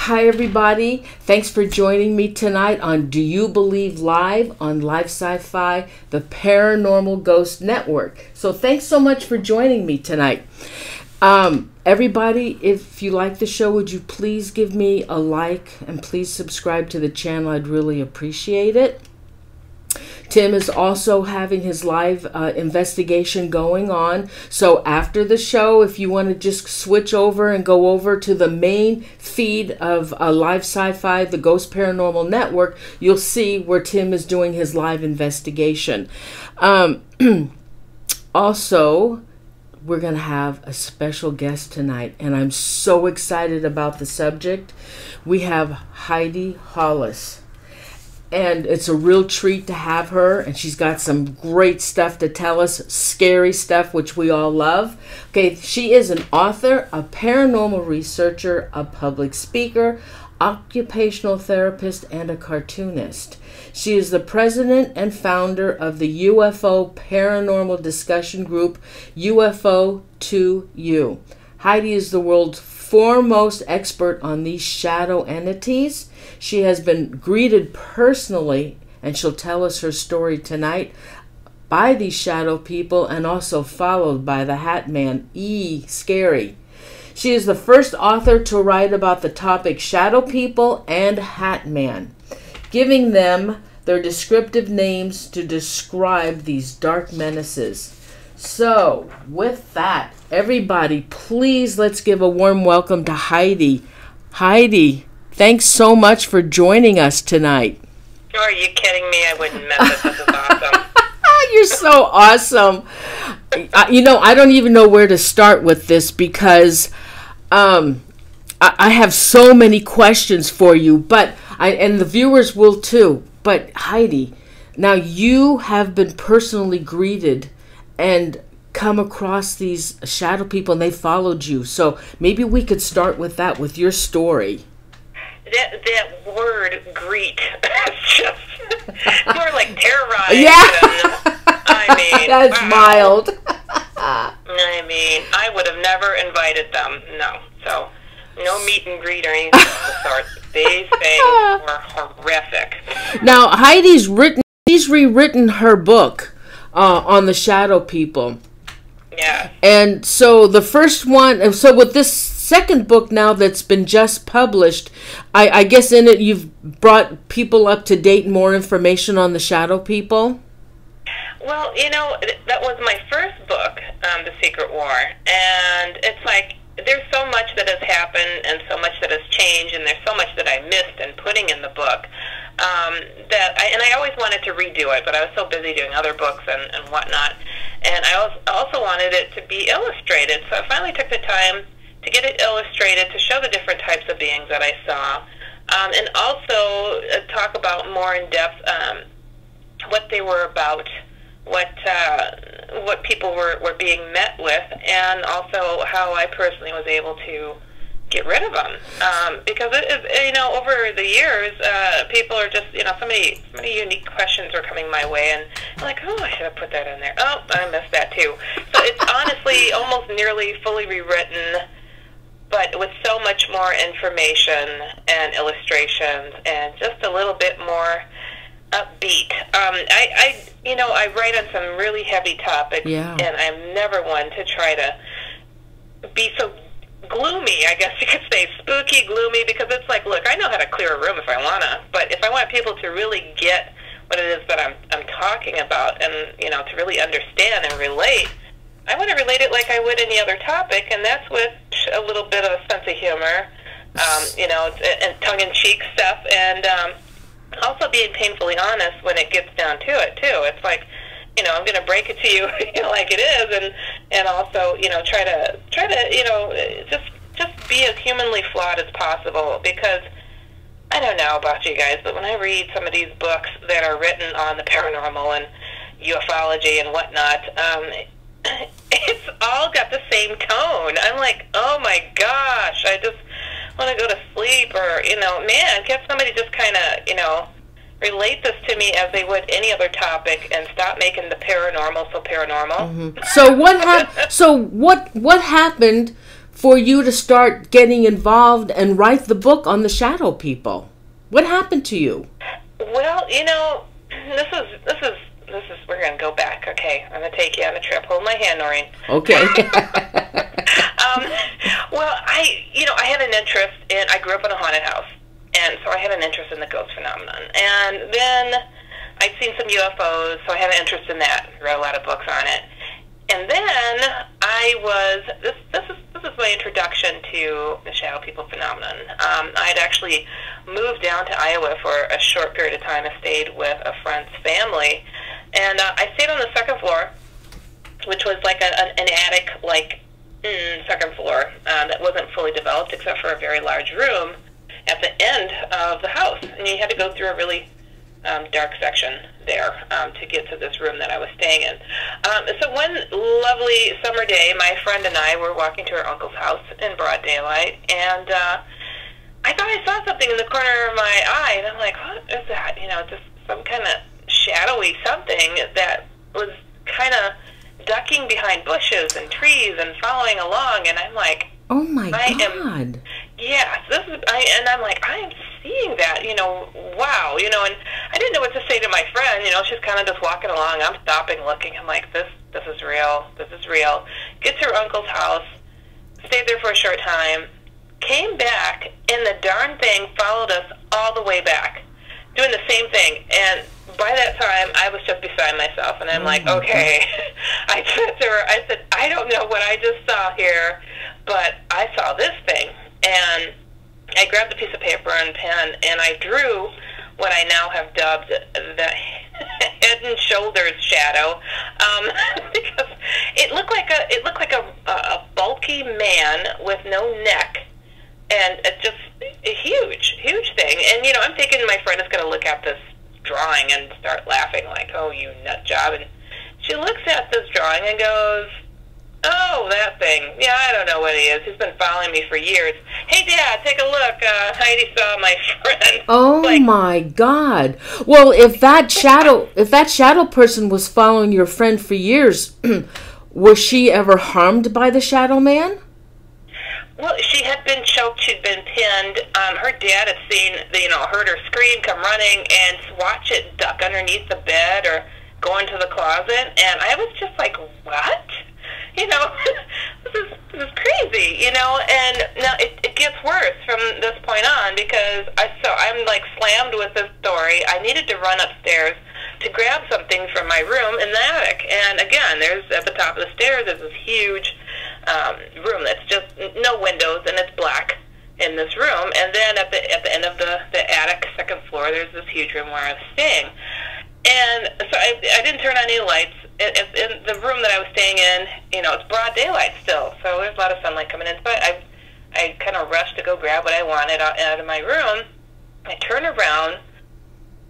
Hi everybody, thanks for joining me tonight on Do You Believe Live on Live Sci-Fi, the Paranormal Ghost Network. So thanks so much for joining me tonight. Everybody, if you like the show, would you please give me a like and please subscribe to the channel. I'd really appreciate it. Tim is also having his live investigation going on. So after the show, if you want to just switch over and go over to the main feed of Live Sci-Fi, the Ghost Paranormal Network, you'll see where Tim is doing his live investigation. Also, we're going to have a special guest tonight, and I'm so excited about the subject. We have Heidi Hollis. And it's a real treat to have her, and she's got some great stuff to tell us, scary stuff, which we all love. Okay, she is an author, a paranormal researcher, a public speaker, occupational therapist, and a cartoonist. She is the president and founder of the UFO paranormal discussion group, UFO 2U. Heidi is the world's foremost expert on these shadow entities. She has been greeted personally, and she'll tell us her story tonight, by these shadow people, and also followed by the Hat Man, Scary. She is the first author to write about the topic shadow people and Hat Man, giving them their descriptive names to describe these dark menaces. So, with that, everybody, please let's give a warm welcome to Heidi. Heidi, thanks so much for joining us tonight. Are you kidding me? I wouldn't miss it. This is awesome. You're so awesome. You know, I don't even know where to start with this because I have so many questions for you, but and the viewers will too. But Heidi, now you have been personally greeted and come across these shadow people, and they followed you. So maybe we could start with that, with your story. That word greet is just more like terrorized. Yeah. I mean, that's wow. Mild. I mean, I would have never invited them. No. So, no meet and greet or anything of the sort. These things were horrific. Now, she's rewritten her book on the shadow people. Yeah. And so the first one, so with this second book now that's been just published, I guess in it you've brought people up to date, more information on the shadow people? Well, you know, that was my first book, The Secret War, and it's like there's so much that has happened and so much that has changed, and there's so much that I missed in putting in the book. I always wanted to redo it, but I was so busy doing other books and whatnot. And I also wanted it to be illustrated, so I finally took the time to get it illustrated to show the different types of beings that I saw, and also talk about more in depth what they were about, what people were being met with, and also how I personally was able to get rid of them, because you know, over the years, people are just, you know, so many unique questions are coming my way, and I'm like, oh, I should have put that in there. Oh, I missed that too. So it's honestly almost nearly fully rewritten, but with so much more information and illustrations, and just a little bit more upbeat. You know, I write on some really heavy topics, yeah. And I'm never one to try to be so gloomy, I guess you could say, spooky, gloomy, because it's like, look, I know how to clear a room if I wanna, but if I want people to really get what it is that I'm talking about, and, you know, to really understand and relate, I want to relate it like I would any other topic, and that's with a little bit of a sense of humor, you know, and tongue-in-cheek stuff, and also being painfully honest when it gets down to it too. It's like, you know, I'm going to break it to you, you know, like it is, and also, you know, try to, you know, just be as humanly flawed as possible, because I don't know about you guys, but when I read some of these books that are written on the paranormal and ufology and whatnot, it's all got the same tone. I'm like, oh my gosh, I just want to go to sleep, or, you know, man, can't somebody just kind of, you know, relate this to me as they would any other topic, and stop making the paranormal so paranormal. Mm-hmm. So what happened for you to start getting involved and write the book on the shadow people? What happened to you? Well, we're going to go back, okay? I'm going to take you on a trip. Hold my hand, Noreen. Okay. Well, I had an interest in, I grew up in a haunted house, and so I had an interest in the ghost phenomenon. And then I'd seen some UFOs, so I had an interest in that. Wrote a lot of books on it. And then this is my introduction to the shadow people phenomenon. I'd actually moved down to Iowa for a short period of time. I stayed with a friend's family, and I stayed on the second floor, which was like an attic, second floor that wasn't fully developed except for a very large room at the end of the house. And you had to go through a really dark section there to get to this room that I was staying in. So one lovely summer day, my friend and I were walking to our uncle's house in broad daylight, and I thought I saw something in the corner of my eye, and I'm like, what is that? Just some kind of shadowy something that was kind of ducking behind bushes and trees and following along, and I'm like, oh my God. Yes, and I'm like, I am seeing that, wow, and I didn't know what to say to my friend, she's kind of just walking along, I'm stopping, looking, I'm like, this is real, Get to her uncle's house, stayed there for a short time, came back, and the darn thing followed us all the way back, doing the same thing, and by that time, I was just beside myself, and I'm like, okay, I said to her, I said, I don't know what I just saw here, but I saw this thing. And I grabbed a piece of paper and pen, and I drew what I now have dubbed the head and shoulders shadow, because it looked like a bulky man with no neck, and just a huge thing. And I'm thinking my friend is going to look at this drawing and start laughing, like, oh, you nut job. And she looks at this drawing and goes, oh, that thing. Yeah, I don't know what he is. He's been following me for years. Hey, Dad, take a look. Heidi saw my friend. Oh, my God. Well, if that shadow person was following your friend for years, was she ever harmed by the shadow man? Well, she had been choked. She'd been pinned. Her dad had seen, heard her scream, come running, and watch it duck underneath the bed or go into the closet. And I was just like, what? This is crazy, and now it gets worse from this point on, because I'm like slammed with this story. I needed to run upstairs to grab something from my room in the attic, and again, there's at the top of the stairs, there's this huge room that's just no windows, and it's black in this room, and then at the end of the attic, second floor, there's this huge room where I was staying. And so I didn't turn on any lights. In the room that I was staying in, it's broad daylight still, so there's a lot of sunlight coming in. But I kind of rushed to go grab what I wanted out of my room. I turn around,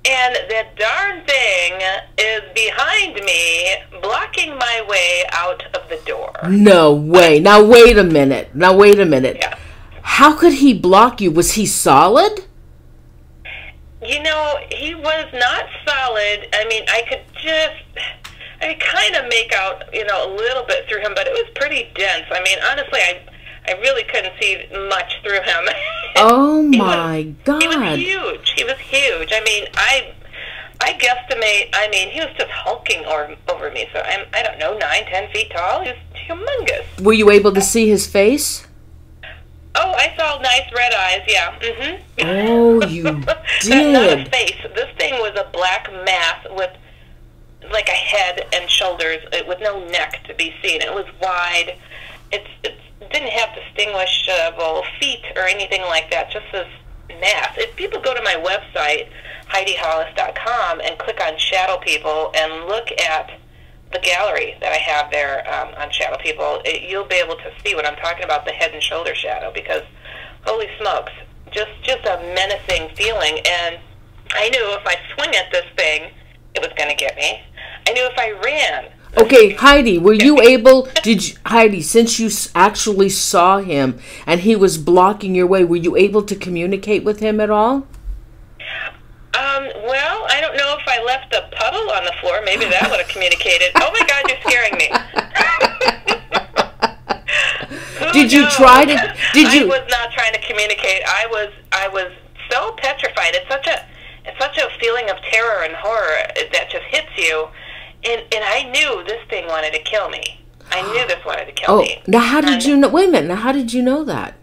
and the darn thing is behind me, blocking my way out of the door. No way. Now, wait a minute. Yeah. How could he block you? Was he solid? He was not solid. I mean, I could kind of make out, a little bit through him, but it was pretty dense. I mean, honestly, I really couldn't see much through him. Oh, my God. He was huge. I mean, I guesstimate, he was just hulking over me. So I don't know, 9-10 feet tall. He was humongous. Were you able to see his face? Oh, I saw nice red eyes, yeah. Mm-hmm. Oh, you did. Not a face. This thing was a black mass with like a head and shoulders with no neck to be seen. It was wide. It didn't have distinguishable feet or anything like that, just this mass. If people go to my website, HeidiHollis.com, and click on Shadow People and look at the gallery that I have there on Shadow People, you'll be able to see what I'm talking about, the head and shoulder shadow, because holy smokes, just a menacing feeling. And I knew if I swing at this thing, it was going to get me. I knew if I ran. Okay, Heidi, were you able, Heidi, since you actually saw him and he was blocking your way, were you able to communicate with him at all? Well, I don't know if I left a puddle on the floor. Maybe that would have communicated. Oh, my God, you're scaring me. Who Did you try to? Did you? I was not trying to communicate. I was so petrified. It's such a feeling of terror and horror that just hits you. And I knew this thing wanted to kill me. I knew this wanted to kill me. Now how did you know? Wait a minute. Now how did you know that?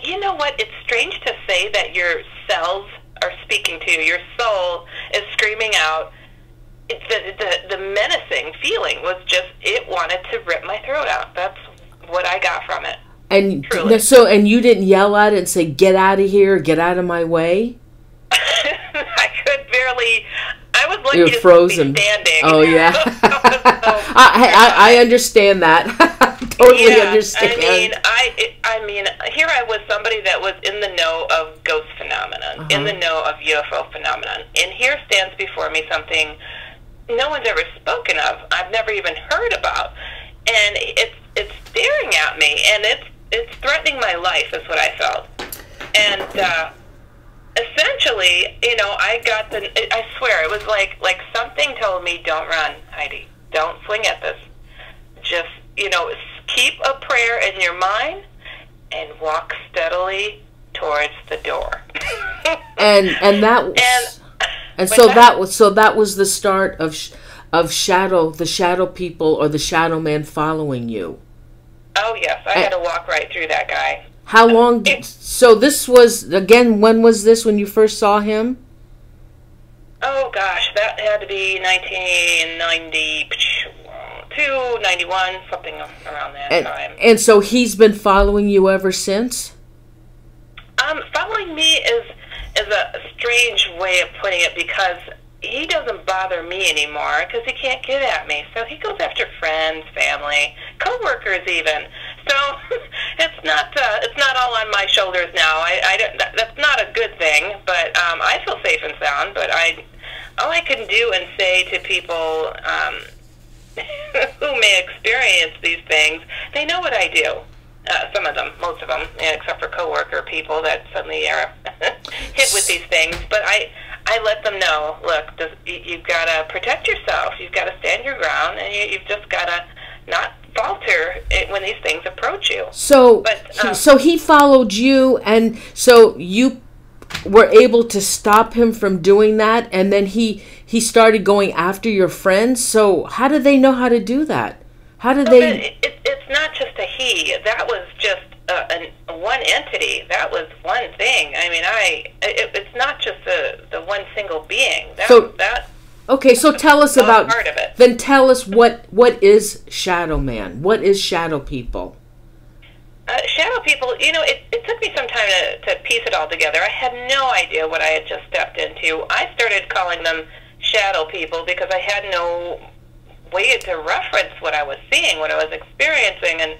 You know what? It's strange to say that your cells are speaking to you. Your soul is screaming out. The menacing feeling was just, it wanted to rip my throat out. That's what I got from it. And truly. And you didn't yell at it and say, "Get out of here, get out of my way"? I could barely. I was lucky You're to frozen. be standing. Oh yeah. I understand that. Totally understand. I mean, here I was, somebody that was in the know of ghost phenomenon, in the know of UFO phenomenon, and here stands before me something no one's ever spoken of. I've never even heard about, and it's staring at me, and it's threatening my life, is what I felt, and essentially, I got I swear, it was like something told me, "Don't run, Heidi. Don't swing at this. Just, keep a prayer in your mind and walk steadily towards the door." and that was the start of the shadow people or the shadow man following you. Oh yes, I had to walk right through that guy. How long? So this was, again, when was this, when you first saw him? Oh gosh, that had to be 1992, 91, something around that time. And so he's been following you ever since? Following me is a strange way of putting it, because he doesn't bother me anymore because he can't get at me. So he goes after friends, family, coworkers even. So it's not all on my shoulders now. That's not a good thing, but I feel safe and sound. But all I can do and say to people who may experience these things, they know what I do. Some of them, most of them, except for coworker people that suddenly are hit with these things. But I let them know, look, you've got to protect yourself. You've got to stand your ground, and you've just got to not falter when these things approach you. So he followed you, and so you were able to stop him from doing that, and then he started going after your friends. So how did they know how to do that? How did they? It's not just a he. That was just one entity. That was one thing. I mean, it's not just the one single being. Okay, so tell us about part of it. Then tell us what is Shadow Man? What is Shadow People? Shadow people, it took me some time to piece it all together. I had no idea what I had just stepped into. I started calling them shadow people because I had no way to reference what I was seeing, what I was experiencing, and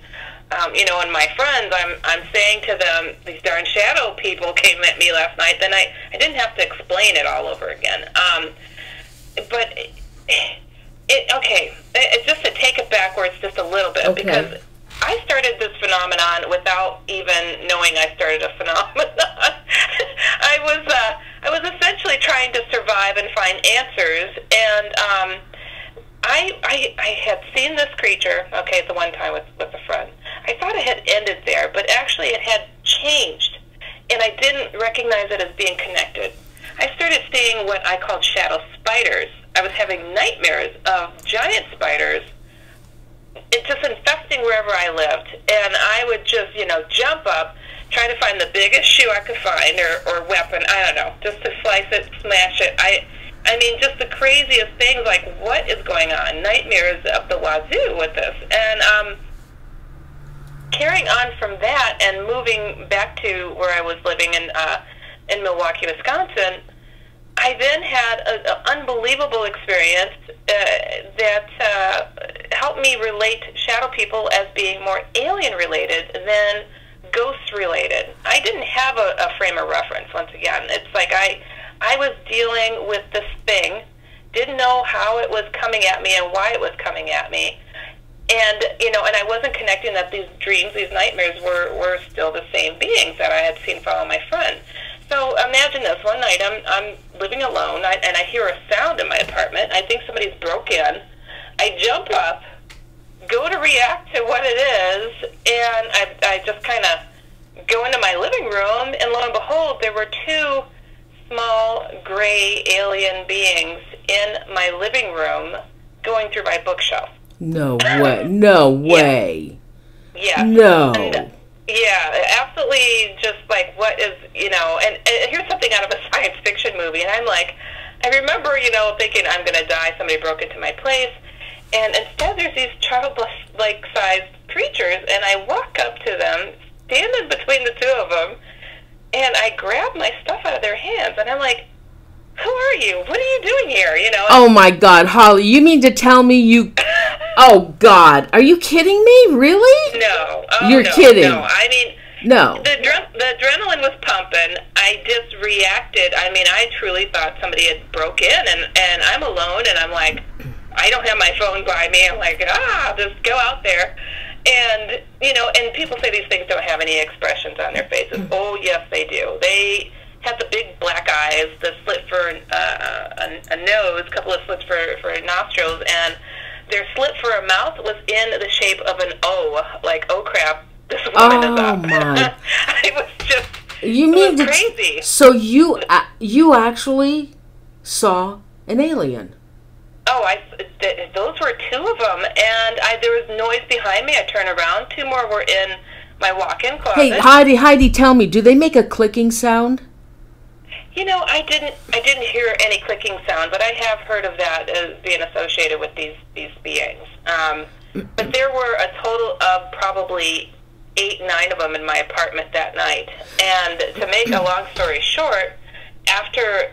and my friends, I'm saying to them, these darn shadow people came at me last night. Then I didn't have to explain it all over again. But it's just to take it backwards just a little bit, because I started this phenomenon without even knowing I started a phenomenon. I was essentially trying to survive and find answers, and I had seen this creature, the one time with a friend. I thought it had ended there, but actually it had changed, and I didn't recognize it as being connected. I started seeing what I called shadow spiders. I was having nightmares of giant spiders. It's just infesting wherever I lived, and I would just, jump up, try to find the biggest shoe I could find, or weapon, I don't know, just to slice it, smash it. I mean, just the craziest things, like, what is going on? Nightmares up the wazoo with this. And carrying on from that and moving back to where I was living in Milwaukee, Wisconsin, I then had an unbelievable experience that helped me relate shadow people as being more alien-related than ghost-related. I didn't have a frame of reference, once again. It's like I was dealing with this thing, didn't know how it was coming at me and why it was coming at me. And, and I wasn't connecting that these dreams, these nightmares were still the same beings that I had seen follow my friend. So imagine this. One night I'm living alone, and I hear a sound in my apartment. I think somebody's broke in. I jump up, go to react to what it is, and I just kind of go into my living room, and lo and behold, there were two small gray alien beings in my living room going through my bookshelf. No way. No way. Yeah. No. And, yeah, absolutely just like what is, and here's something out of a science fiction movie, and I'm like, I remember, thinking I'm going to die, somebody broke into my place, and instead there's these childlike sized creatures, and I walk up to them, stand in between the two of them, and I grab my stuff out of their hands, and I'm like, who are you? What are you doing here? Oh my God, Holly, you mean to tell me you... Oh God, are you kidding me? Really? No. You're kidding. No, I mean... No. The adrenaline was pumping. I just reacted. I mean, I truly thought somebody had broke in, and I'm alone, and I'm like, I don't have my phone by me. I'm like, just go out there. And, and people say these things don't have any expressions on their faces. Oh, yes, they do. They have the big black eyes, the slit for a nose, a couple of slits for nostrils, and their slit for a mouth was in the shape of an O, like, oh crap, this woman is up. Oh my! It was just crazy. So you actually saw an alien? Oh, those were two of them, and there was noise behind me. I turn around, two more were in my walk-in closet. Hey, Heidi, tell me, do they make a clicking sound? I didn't hear any clicking sound, but I have heard of that as being associated with these beings. But there were a total of probably 8, 9 of them in my apartment that night. And to make a long story short, after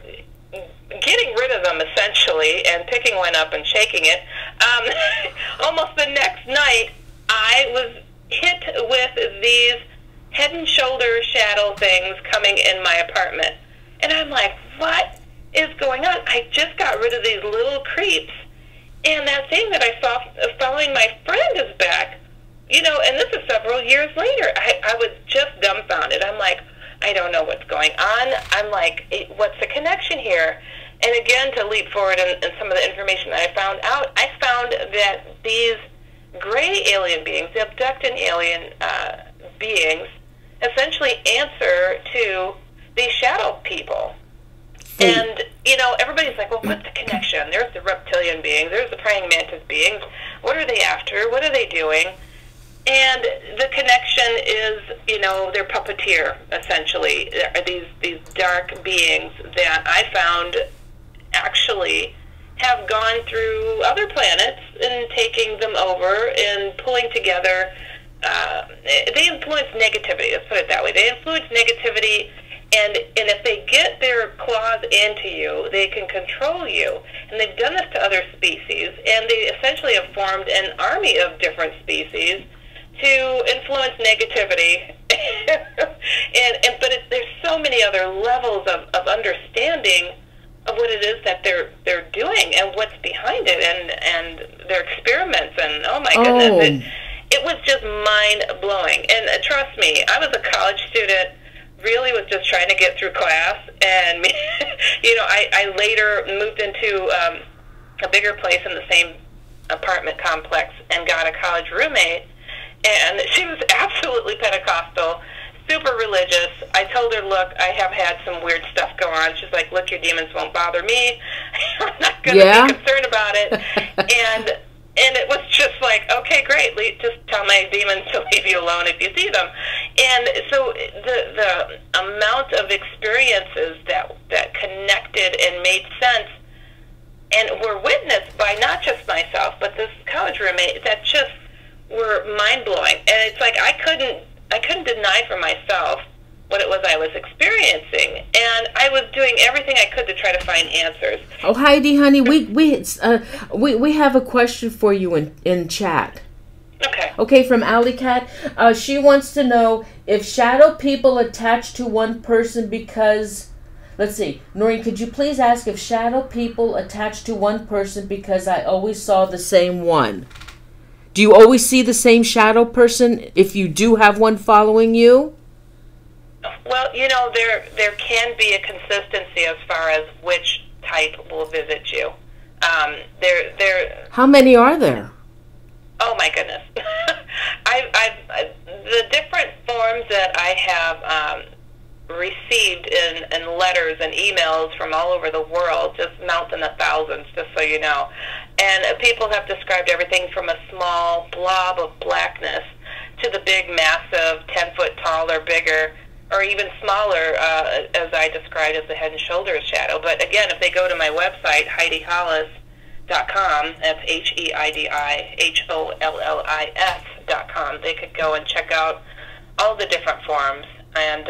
getting rid of them essentially and picking one up and shaking it, almost the next night I was hit with these head and shoulder shadow things coming in my apartment. And I'm like, what is going on? I just got rid of these little creeps, and that thing that I saw following my friend is back. And this is several years later. I was just dumbfounded. I'm like, I don't know what's going on. I'm like, what's the connection here? And again, to leap forward in some of the information that I found out, I found that these gray alien beings, the abducted alien beings, essentially answer to these shadow people. And, everybody's like, well, what's the connection? There's the reptilian beings, there's the praying mantis beings. What are they after? What are they doing? And the connection is, they're puppeteer, essentially. These dark beings that I found actually have gone through other planets and taking them over and pulling together. They influence negativity, let's put it that way. They influence negativity, and if they get their claws into you, they can control you. And they've done this to other species, and they essentially have formed an army of different species to influence negativity. But there's so many other levels of understanding of what it is that they're doing and what's behind it, and their experiments, and oh my goodness, it was just mind-blowing. And trust me, I was a college student, really was just trying to get through class, and I later moved into a bigger place in the same apartment complex and got a college roommate, and she was absolutely Pentecostal, super religious. I told her, look, I have had some weird stuff go on. She's like, look, your demons won't bother me. I'm not going to be concerned about it. And it was just like, okay, great. Just tell my demons to leave you alone if you see them. And so the amount of experiences that connected and made sense and were witnessed by not just myself, but this college roommate, that just were mind-blowing. And it's like I couldn't deny for myself what it was I was experiencing, and I was doing everything I could to try to find answers. Oh, Heidi, honey, we have a question for you in chat. Okay. Okay, from Alley Cat. She wants to know if shadow people attach to one person because... Let's see. Noreen, could you please ask if shadow people attach to one person because I always saw the same one? Do you always see the same shadow person if you do have one following you? Well, there can be a consistency as far as which type will visit you. How many are there? Oh my goodness. The different forms that I have received in letters and emails from all over the world just mount in the thousands, just so you know. And people have described everything from a small blob of blackness to the big, massive, 10-foot tall or bigger, or even smaller, as I described as the head and shoulders shadow. But again, if they go to my website, HeidiHollis.com, that's HeidiHollis.com, they could go and check out all the different forms. And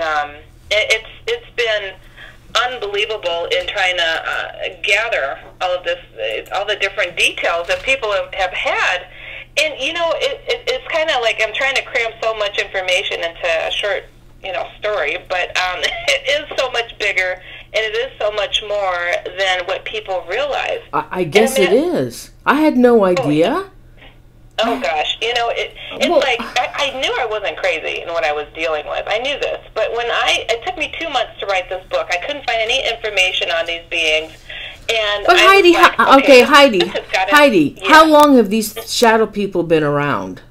it's been unbelievable in trying to gather all of this, all the different details that people have had. And, you know, it's kind of like I'm trying to cram so much information into a short, story, but it is so much bigger, and it is so much more than what people realize. I guess it is. I had no idea. Oh gosh, it's like I knew I wasn't crazy in what I was dealing with. I knew this, but when it took me 2 months to write this book. I couldn't find any information on these beings, and but Heidi, Heidi, how long have these shadow people been around?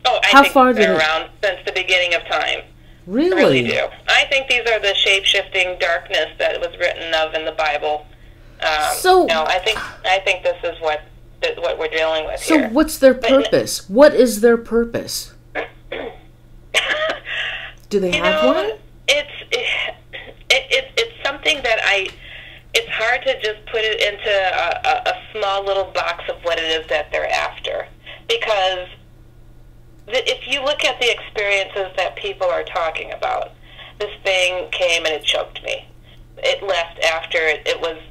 Oh, I think they've been around since the beginning of time. Really? I really do. I think these are the shape-shifting darkness that was written of in the Bible. I think this is what we're dealing with here. So what's their purpose? What is their purpose? Do they have one? It's something that it's hard to just put it into a small little box of what it is that they're after, because if you look at the experiences that people are talking about, this thing came and it choked me. It left after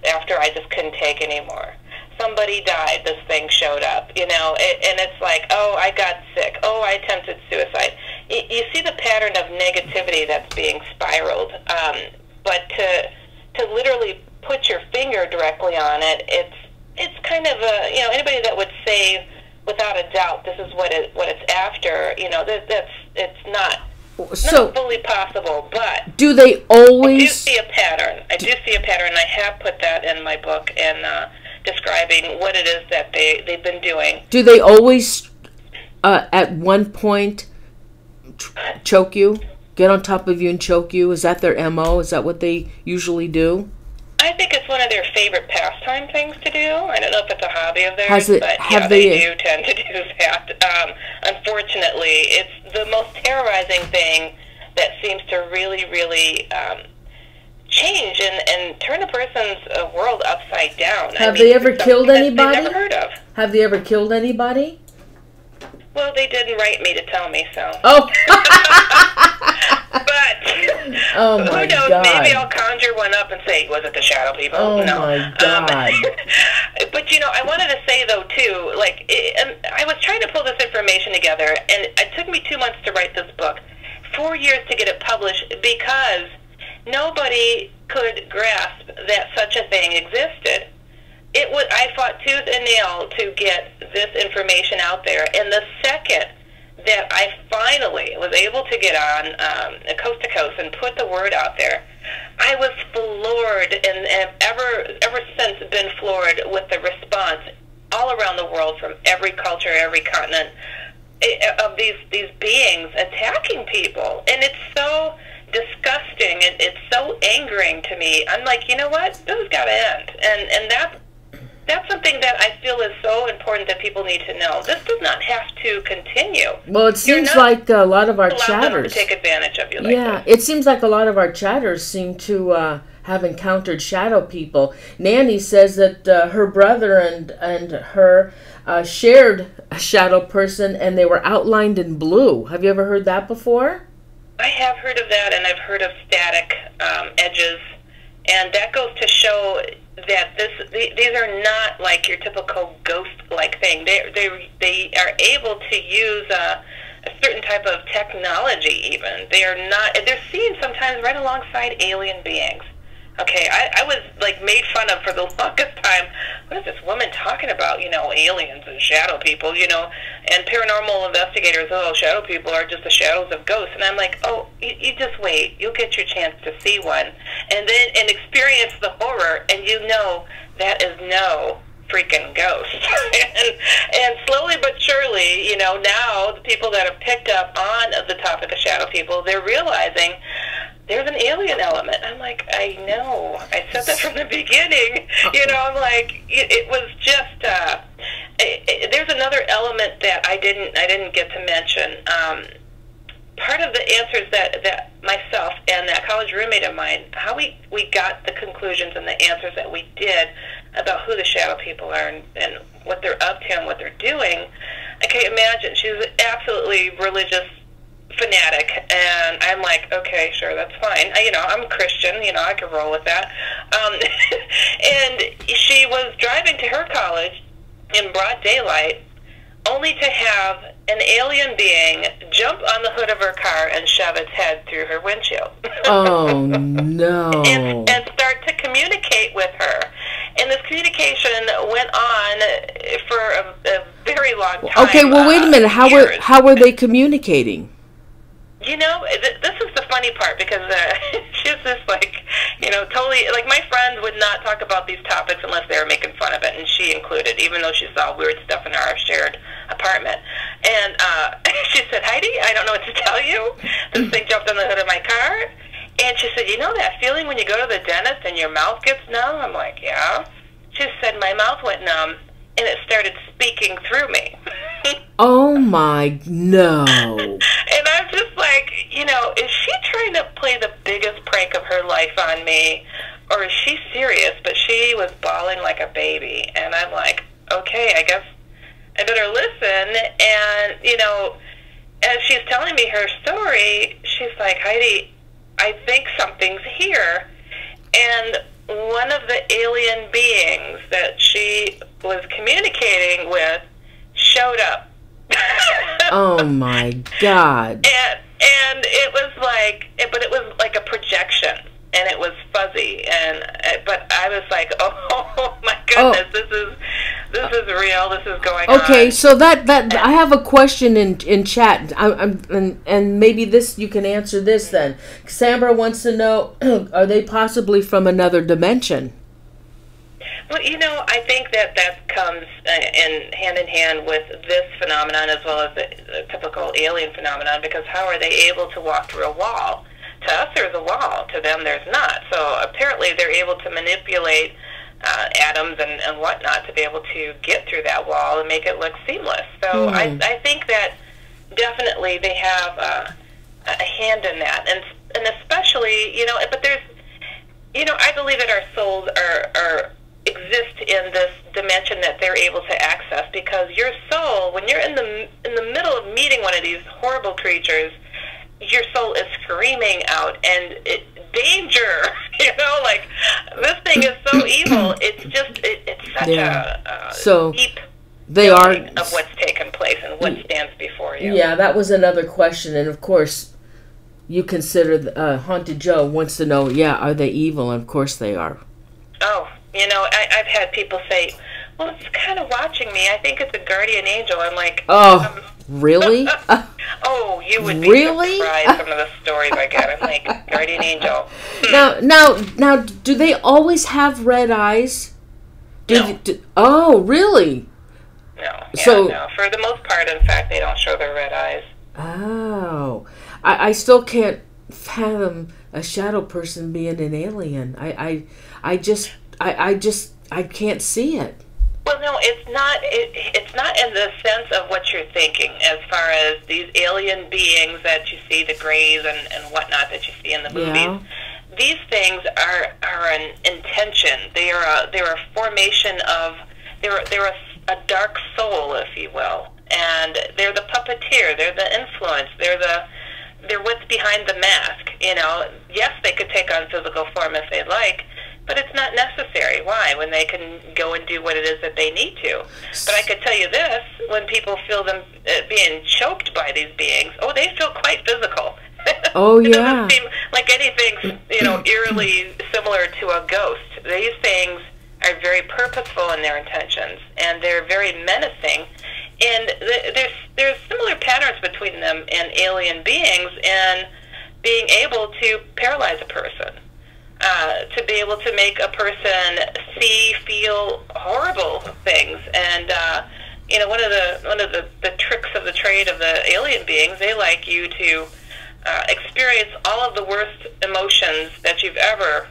after I just couldn't take anymore. Somebody died, this thing showed up, and it's like, oh, I got sick. Oh, I attempted suicide. You see the pattern of negativity that's being spiraled, but to literally put your finger directly on it, it's kind of anybody that would say without a doubt this is what it's after, it's not fully possible. But do they always? I do see a pattern. I have put that in my book and describing what it is that they've been doing. Do they always at one point choke you, get on top of you and choke you? Is that their MO? Is that what they usually do? I think it's one of their favorite pastime things to do. I don't know if it's a hobby of theirs, but they do tend to do that. Unfortunately, it's the most terrorizing thing that seems to really, really change and turn a person's world upside down. Have they ever killed anybody? They've never heard of. Have they ever killed anybody? Well, they didn't write me to tell me so. Oh. But oh my who knows? God. Maybe I'll conjure one up and say, was it the shadow people? Oh no. My God. But I wanted to say though too, I was trying to pull this information together, and it took me 2 months to write this book, 4 years to get it published, because nobody could grasp that such a thing existed. I fought tooth and nail to get this information out there, and the second that I finally was able to get on coast to coast and put the word out there, I was floored, and have ever since been floored with the response all around the world from every culture, every continent, of these beings attacking people. And it's so disgusting, and it's so angering to me. I'm like, you know what? This has got to end. And that's something that I feel is so important that people need to know. This does not have to continue. Well, it seems like a lot of our chatters to take advantage of you. It seems like a lot of our chatters seem to have encountered shadow people. Nanny says that her brother and her shared a shadow person, and they were outlined in blue. Have you ever heard that before? I have heard of that, and I've heard of static edges, and that goes to show that these are not like your typical ghost-like thing. They are able to use a certain type of technology. Even they're seen sometimes right alongside alien beings. Okay, I was made fun of for the longest time. What is this woman talking about? Aliens and shadow people. And paranormal investigators. Oh, shadow people are just the shadows of ghosts. And I'm like, oh, you just wait. You'll get your chance to see one, and experience the horror, and that is no freaking ghost. and slowly but surely, you know, now the people that have picked up on the topic of shadow people, they're realizing there's an alien element. I'm like, I know. I said that from the beginning. You know, I'm like, it was just. There's another element that I didn't get to mention. Part of the answers that myself and that college roommate of mine, how we got the conclusions and the answers that we did about who the shadow people are and what they're up to and what they're doing, I can't imagine. She's an absolutely religious fanatic, and I'm like, okay, sure, that's fine. You know, I'm a Christian, you know, I can roll with that. And she was driving to her college in broad daylight, only to have an alien being jump on the hood of her car and shove its head through her windshield. Oh, no. and start to communicate with her. And this communication went on for a very long time. Okay, well, wait a minute. How were they communicating? You know, this is the funny part, because she's just like, you know, totally, like, my friends would not talk about these topics unless they were making fun of it, and she included, even though she saw weird stuff in our shared apartment. And she said, Heidi, I don't know what to tell you. This thing jumped on the hood of my car. And she said, you know that feeling when you go to the dentist and your mouth gets numb? I'm like, yeah. She said, my mouth went numb, and it started speaking through me. Oh, my, no. And I'm just like, you know, is she trying to play the biggest prank of her life on me, or is she serious? But she was bawling like a baby, and I'm like, okay, I guess I better listen. And, you know, as she's telling me her story, she's like, Heidi, I think something's here. And one of the alien beings that she was communicating with showed up. Oh, my God. And it was like, but it was like a projection, and it was fuzzy, but I was like, oh my goodness, this is real. This is going on. Okay, so that I have a question in chat, and maybe this you can answer this then. Sambra wants to know, are they possibly from another dimension? Well, you know, I think that comes hand in hand with this phenomenon as well as the typical alien phenomenon, because how are they able to walk through a wall? To us, there's a wall. To them, there's not. So apparently they're able to manipulate atoms and whatnot to be able to get through that wall and make it look seamless. So I think that definitely they have a hand in that. And especially, you know, but there's, you know, I believe that our souls are exist in this dimension that they're able to access, because your soul, when you're in the middle of meeting one of these horrible creatures, your soul is screaming out, and danger, you know, like, this thing is so evil. It's just, it's such a deep they are of what's taken place and what stands before you. Yeah, that was another question, and of course, you consider Haunted Joe wants to know, are they evil? And of course they are. Oh, you know, I've had people say, well, it's kind of watching me. I think it's a guardian angel. I'm like, really? Oh, you would be surprised some of the stories I get. I'm like, guardian angel. Now, do they always have red eyes? Oh, really? No. Yeah, no. For the most part, in fact, they don't show their red eyes. Oh, I still can't fathom a shadow person being an alien. I can't see it. Well, no, it's not. It's not in the sense of what you're thinking, as far as these alien beings that you see, the Greys and whatnot that you see in the movies. Yeah. These things are an intention. They're a formation of. They're a dark soul, if you will, and they're the puppeteer. They're the influence. They're what's behind the mask. You know, yes, they could take on physical form if they like, but it's not necessary. Why? When they can go and do what it is that they need to. But I could tell you this, when people feel them being choked by these beings, they feel quite physical. Oh, It yeah. doesn't seem like anything, eerily similar to a ghost. These things are very purposeful in their intentions, and they're very menacing. And there's similar patterns between them and alien beings in being able to paralyze a person. to be able to make a person see, feel horrible things. And you know, one of the tricks of the trade of the alien beings, they like you to experience all of the worst emotions that you've ever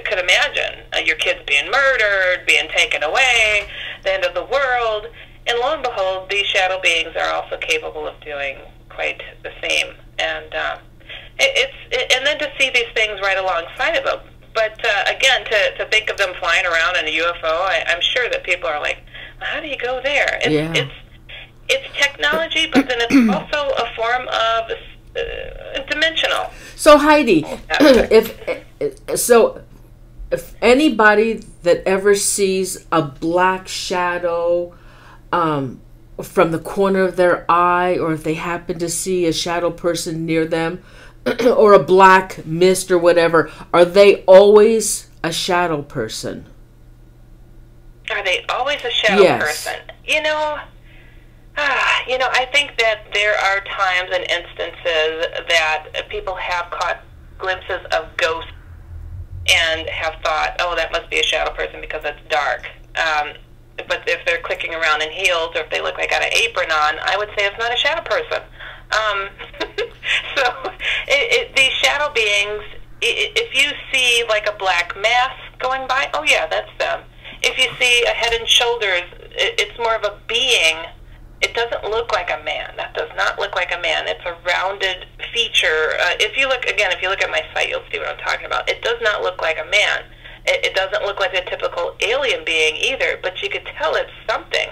could imagine. Your kids being murdered, being taken away, the end of the world. And lo and behold, these shadow beings are also capable of doing quite the same. And and then to see these things right alongside of them. But again, to think of them flying around in a UFO, I'm sure that people are like, how do you go there? It's technology, but then it's also a form of dimensional. So Heidi, if anybody that ever sees a black shadow from the corner of their eye, or if they happen to see a shadow person near them, or a black mist or whatever, are they always a shadow person? Are they always a shadow person? You know, I think that there are times and instances that people have caught glimpses of ghosts and have thought, oh, that must be a shadow person because it's dark. But if they're clicking around in heels, or if they look like got an apron on, I would say it's not a shadow person. So these shadow beings, if you see like a black mass going by, oh yeah, that's them. If you see a head and shoulders, it's more of a being. It doesn't look like a man. That does not look like a man. It's a rounded feature. If you look at my site, you'll see what I'm talking about. It does not look like a man. It doesn't look like a typical alien being either, but you could tell it's something.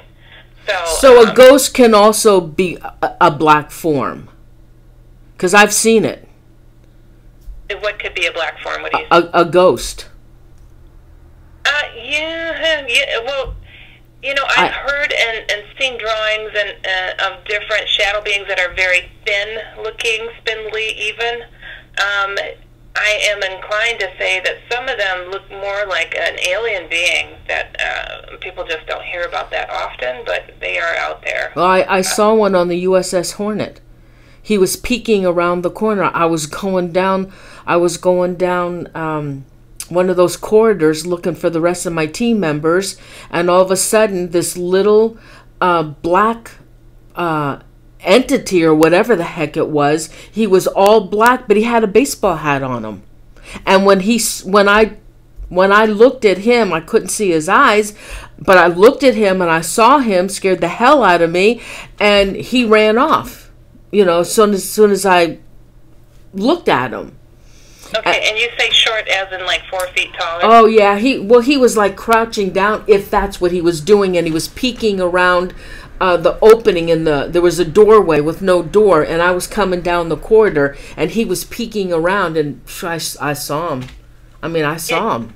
So a ghost can also be a black form, because I've seen it. What could be a black form? What do you a ghost. Yeah. Well, I've heard and seen drawings of different shadow beings that are very thin-looking, spindly even. I am inclined to say that some of them look more like an alien being that people just don't hear about that often, but they are out there. Well, I saw one on the USS Hornet. He was peeking around the corner. I was going down one of those corridors looking for the rest of my team members, and all of a sudden this little black entity or whatever the heck it was, he was all black, but he had a baseball hat on him. And when I looked at him, I couldn't see his eyes, but I looked at him and I saw him, scared the hell out of me, and he ran off, as soon as I looked at him. Okay, and you say short as in like 4 feet taller? Oh yeah, he was like crouching down, if that's what he was doing, and he was peeking around the opening there was a doorway with no door, and I was coming down the corridor, and he was peeking around, and I saw him. I saw him.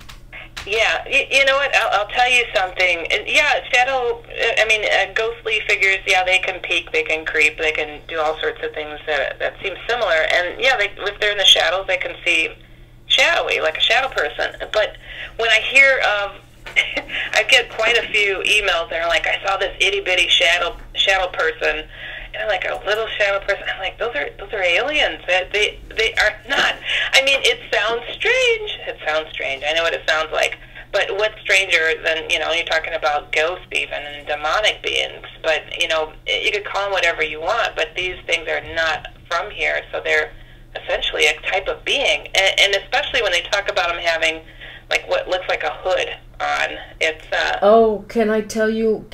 Yeah, you know what? I'll tell you something. Yeah, ghostly figures. Yeah, they can peek, they can creep, they can do all sorts of things that seem similar. And yeah, if they're in the shadows, they can see shadowy, like a shadow person. But when I hear of, I get quite a few emails that are like, I saw this itty bitty shadow person. And I'm like, a little shadow person. I'm like, those are aliens. They are not. It sounds strange. It sounds strange. I know what it sounds like. But what's stranger than, you're talking about ghosts even and demonic beings. But, you could call them whatever you want, but these things are not from here. So they're essentially a type of being. And especially when they talk about them having, like, what looks like a hood on. It's can I tell you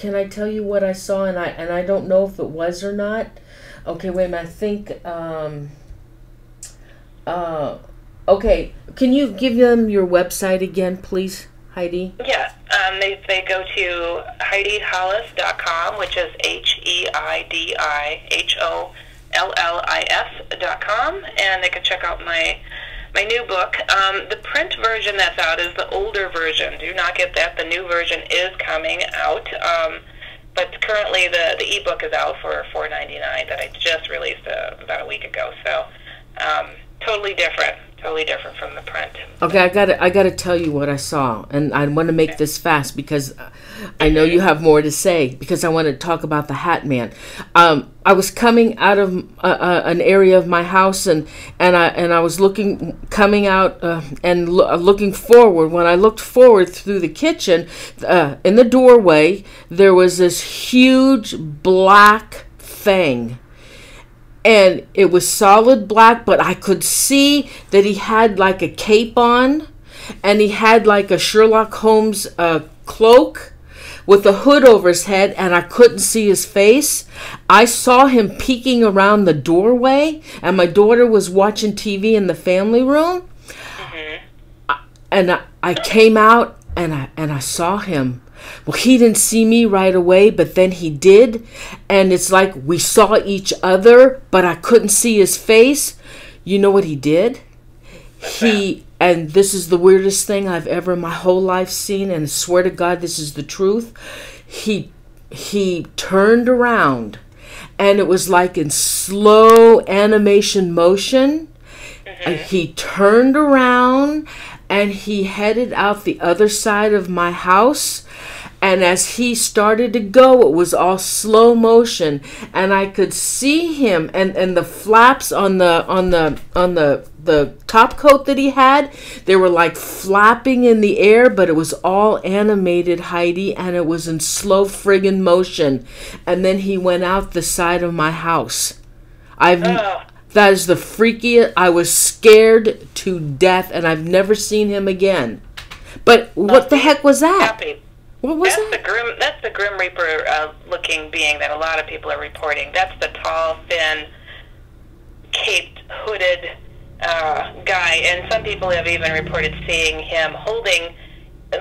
what I saw, and I don't know if it was or not. Okay, wait a minute. I think okay, can you give them your website again, please, Heidi? Yeah, they go to HeidiHollis.com, which is HeidiHollis.com, and they can check out my new book. The print version that's out is the older version. Do not get that. The new version is coming out. But currently the ebook is out for $4.99 that I just released about a week ago. So totally different. totally different from the print. Okay, I gotta tell you what I saw, and I want to make this fast because I know you have more to say. Because I want to talk about the Hat Man. I was coming out of an area of my house, and I was coming out looking forward. When I looked forward through the kitchen, in the doorway, there was this huge black thing. And it was solid black, but I could see that he had like a cape on, and he had like a Sherlock Holmes cloak with a hood over his head, and I couldn't see his face. I saw him peeking around the doorway, and my daughter was watching TV in the family room. And I came out, and I saw him. Well, he didn't see me right away, but then he did. And it's like we saw each other, but I couldn't see his face. You know what he did? And this is the weirdest thing I've ever in my whole life seen, and I swear to God this is the truth. He turned around, and it was like in slow animation motion. He turned around, and he headed out the other side of my house. And as he started to go, it was all slow motion, and I could see him, and the flaps on the top coat that he had, they were like flapping in the air, but it was all animated, Heidi, and it was in slow friggin' motion. And then he went out the side of my house. That is the freakiest. I was scared to death, and I've never seen him again. But what the heck was that? What was that? That's the Grim Reaper looking being that a lot of people are reporting. That's the tall, thin, caped, hooded guy. And some people have even reported seeing him holding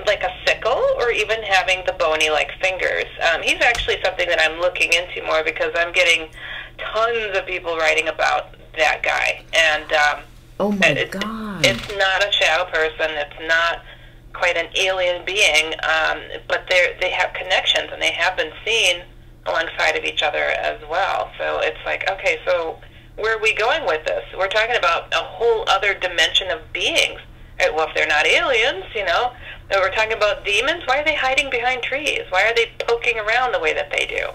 like a sickle or even having the bony-like fingers. He's actually something that I'm looking into more because I'm getting tons of people writing about that guy. And oh my God. It's not a shadow person. It's not quite an alien being, but they have connections, and they have been seen alongside of each other as well. So it's like, okay, so where are we going with this? We're talking about a whole other dimension of beings. Well, if they're not aliens, we're talking about demons. Why are they hiding behind trees? Why are they poking around the way that they do?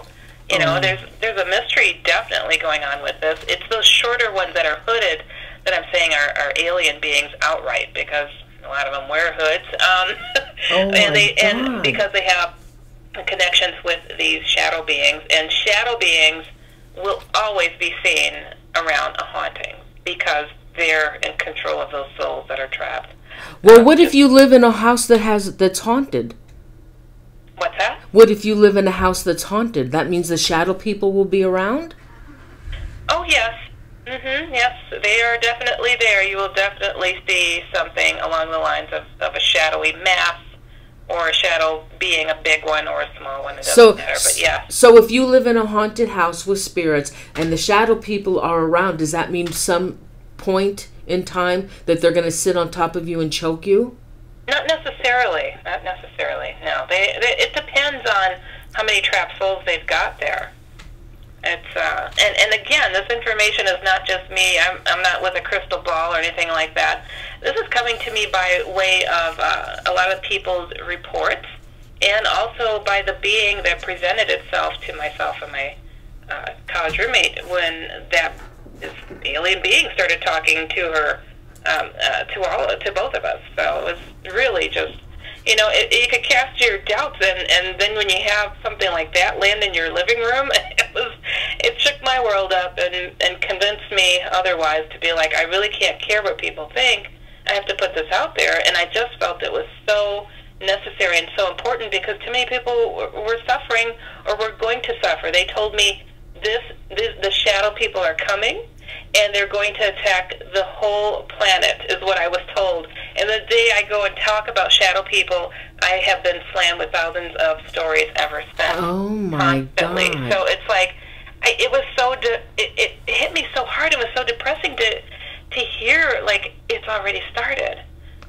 There's a mystery definitely going on with this. It's those shorter ones that are hooded that I'm saying are alien beings outright, because a lot of them wear hoods, and because they have connections with these shadow beings, and shadow beings will always be seen around a haunting because they're in control of those souls that are trapped. Well, what if you live in a house that's haunted? What's that? What if you live in a house that's haunted? That means the shadow people will be around? Oh, yes. Yes, they are definitely there. You will definitely see something along the lines of a shadowy mass, or a shadow being a big one or a small one. It doesn't matter, but yeah. So if you live in a haunted house with spirits and the shadow people are around, does that mean some point in time that they're going to sit on top of you and choke you? Not necessarily. Not necessarily, no. It depends on how many trapped souls they've got there. It's and again, this information is not just me. I'm not with a crystal ball or anything like that. This is coming to me by way of a lot of people's reports, and also by the being that presented itself to myself and my college roommate when this alien being started talking to her, to both of us. So it was really just, you could cast your doubts, and then when you have something like that land in your living room, it shook my world up and convinced me otherwise, to be like, I really can't care what people think. I have to put this out there, and I just felt it was so necessary and so important, because too many people were suffering or were going to suffer. They told me the shadow people are coming, and they're going to attack the whole planet, is what I was told. And the day I go and talk about shadow people, I have been slammed with thousands of stories ever since. Oh my constantly. God! So it's like, it was so it hit me so hard. It was so depressing to hear, like, it's already started.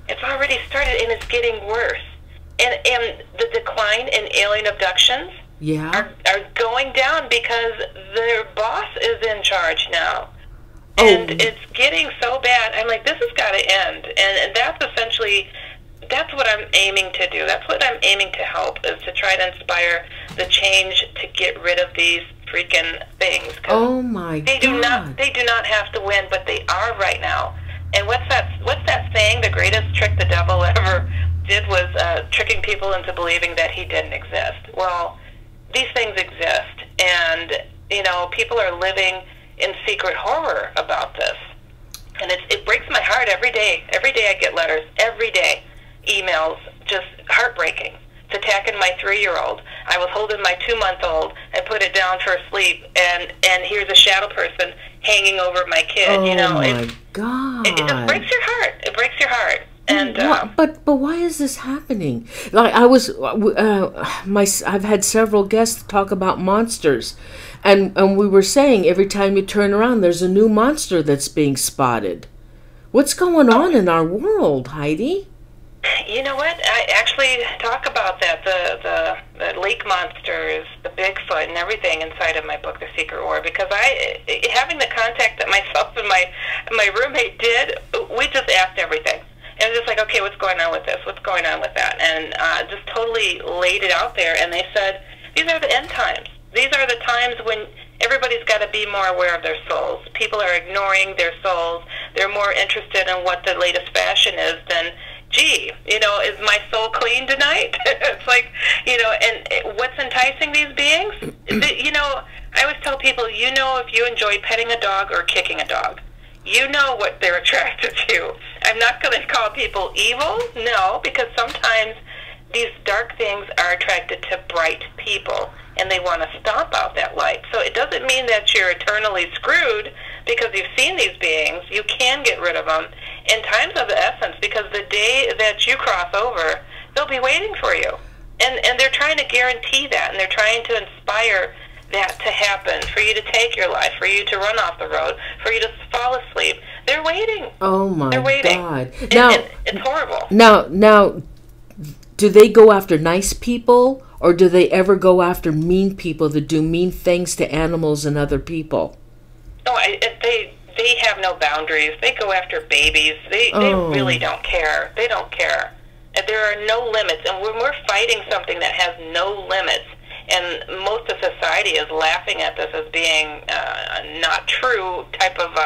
It's already started, and it's getting worse. And the decline in alien abductions are going down because their boss is in charge now. And it's getting so bad. I'm like, this has got to end. And that's essentially, that's what I'm aiming to do. That's what I'm aiming to help, is to try to inspire the change to get rid of these freaking things. Oh my God. They do not have to win, but they are right now. And what's that saying? The greatest trick the devil ever did was tricking people into believing that he didn't exist. Well, these things exist, and you know, people are living in secret horror about this, and it breaks my heart every day. Every day I get letters, every day, emails, just heartbreaking. It's attacking my 3-year-old. I was holding my 2-month-old. I put it down for sleep, and here's a shadow person hanging over my kid. Oh, you know, my God! It just breaks your heart. It breaks your heart. And but why is this happening? Like I've had several guests talk about monsters, and we were saying every time you turn around, there's a new monster that's being spotted. What's going on in our world, Heidi? You know what? I actually talk about that, the lake monsters, the Bigfoot, and everything inside of my book, The Secret War, because having the contact that myself and my roommate did, we just asked everything. And just like, okay, what's going on with this? What's going on with that? And just totally laid it out there. And they said, these are the end times. These are the times when everybody's got to be more aware of their souls. People are ignoring their souls. They're more interested in what the latest fashion is than, gee, you know, is my soul clean tonight? It's like, you know, and what's enticing these beings? You know, I always tell people, you know, if you enjoy petting a dog or kicking a dog, you know what they're attracted to. I'm not going to call people evil, no, because sometimes these dark things are attracted to bright people, and they want to stomp out that light. So it doesn't mean that you're eternally screwed because you've seen these beings. You can get rid of them in times of the essence, because the day that you cross over, they'll be waiting for you. And they're trying to guarantee that, and they're trying to inspire that to happen, for you to take your life, for you to run off the road, for you to fall asleep. They're waiting. Oh my They're waiting. God! Now, it's horrible. Now, do they go after nice people, or do they ever go after mean people that do mean things to animals and other people? Oh, they have no boundaries. They go after babies. They really don't care. They don't care. There are no limits, and when we're fighting something that has no limits, and most of society is laughing at this as being not true type of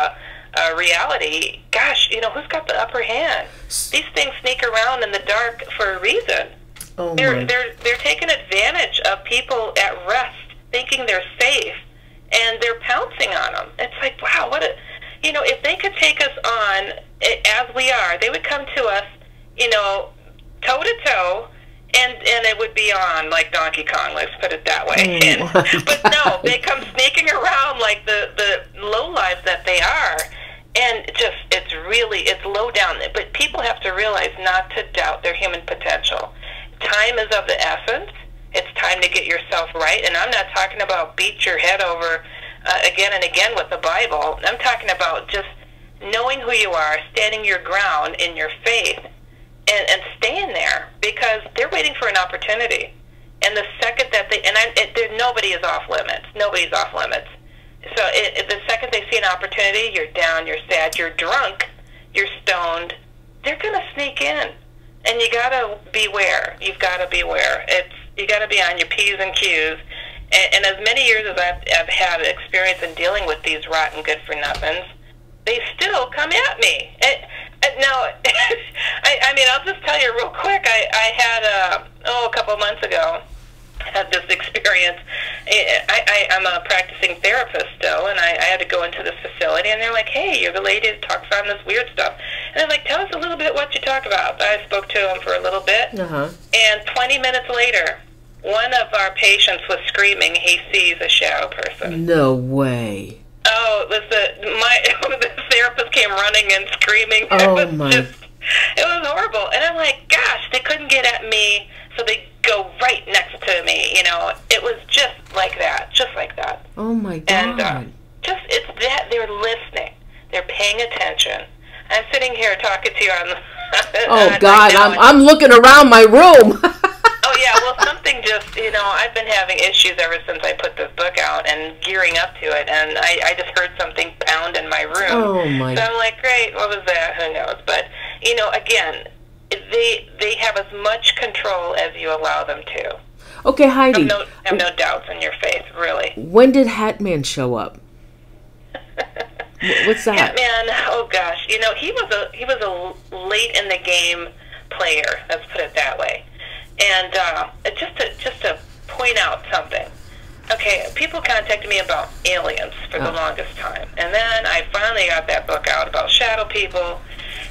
reality, gosh, you know, who's got the upper hand? These things sneak around in the dark for a reason. Oh, they're taking advantage of people at rest, thinking they're safe, and they're pouncing on them. It's like, wow, you know, if they could take us on as we are, they would come to us, you know, toe to toe, and it would be on like Donkey Kong, let's put it that way. But no, they come sneaking around like the lowlives that they are, and it's low down. But people have to realize not to doubt their human potential. Time is of the essence. It's time to get yourself right, and I'm not talking about beat your head over again and again with the Bible. I'm talking about just knowing who you are, standing your ground in your faith, and staying there, because they're waiting for an opportunity. And the second that nobody is off limits. Nobody's off limits. So the second they see an opportunity, you're down, you're sad, you're drunk, you're stoned, they're going to sneak in. And you got to beware. You've got to beware. You got to be on your P's and Q's. And as many years as I've had experience in dealing with these rotten good-for-nothings, they still come at me. Now, I mean, I'll just tell you real quick. I had, a couple of months ago, had this experience. I'm a practicing therapist still, and I had to go into this facility, and they're like, hey, you're the lady that talks on this weird stuff. And I'm like, tell us a little bit what you talk about. I spoke to them for a little bit, and 20 minutes later, one of our patients was screaming he sees a shadow person. No way. Oh, it was the therapist came running and screaming. Oh, it was horrible. And I'm like, gosh, they couldn't get at me, so they go right next to me. You know, it was just like that. Oh my God. And it's that they're listening, they're paying attention. I'm sitting here talking to you on. Oh God, I'm looking around my room. Oh Yeah, well, something just, I've been having issues ever since I put this book out and gearing up to it, and I just heard something pound in my room. Oh, my. So I'm like, great, what was that? Who knows? But, again, they have as much control as you allow them to. Okay, Heidi. I have no doubts in your faith, really. When did Hat Man show up? What's that? Hat Man, oh gosh, he was a late in the game player. Let's put it that way. And just to point out something. Okay, people contacted me about aliens for the longest time, and then I finally got that book out about shadow people.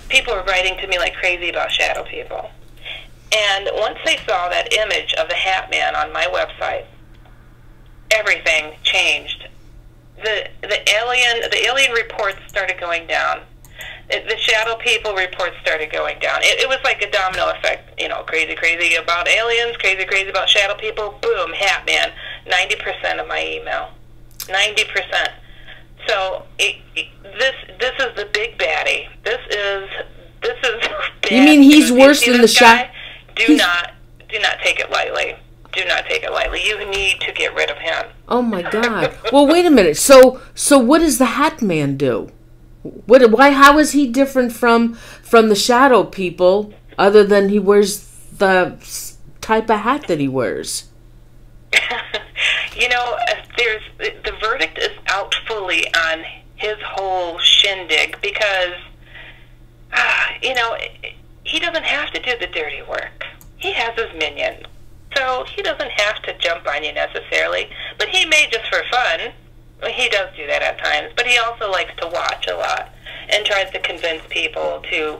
People were writing to me like crazy about shadow people. And once they saw that image of the Hat Man on my website, everything changed. The alien reports started going down. The shadow people reports started going down. It was like a domino effect. Crazy about aliens, crazy about shadow people. Boom, Hat Man. 90% of my email. 90%. So this is the big baddie. This is bad. You mean he's worse than the shadow? Do not take it lightly. Do not take it lightly. You need to get rid of him. Oh my God! Well, wait a minute. So what does the Hat Man do? How is he different from the shadow people, other than he wears the type of hat that he wears? There's the verdict is out fully on his whole shindig because he doesn't have to do the dirty work. He has his minions. So he doesn't have to jump on you necessarily, but he may just for fun. He does do that at times, but he also likes to watch a lot and tries to convince people to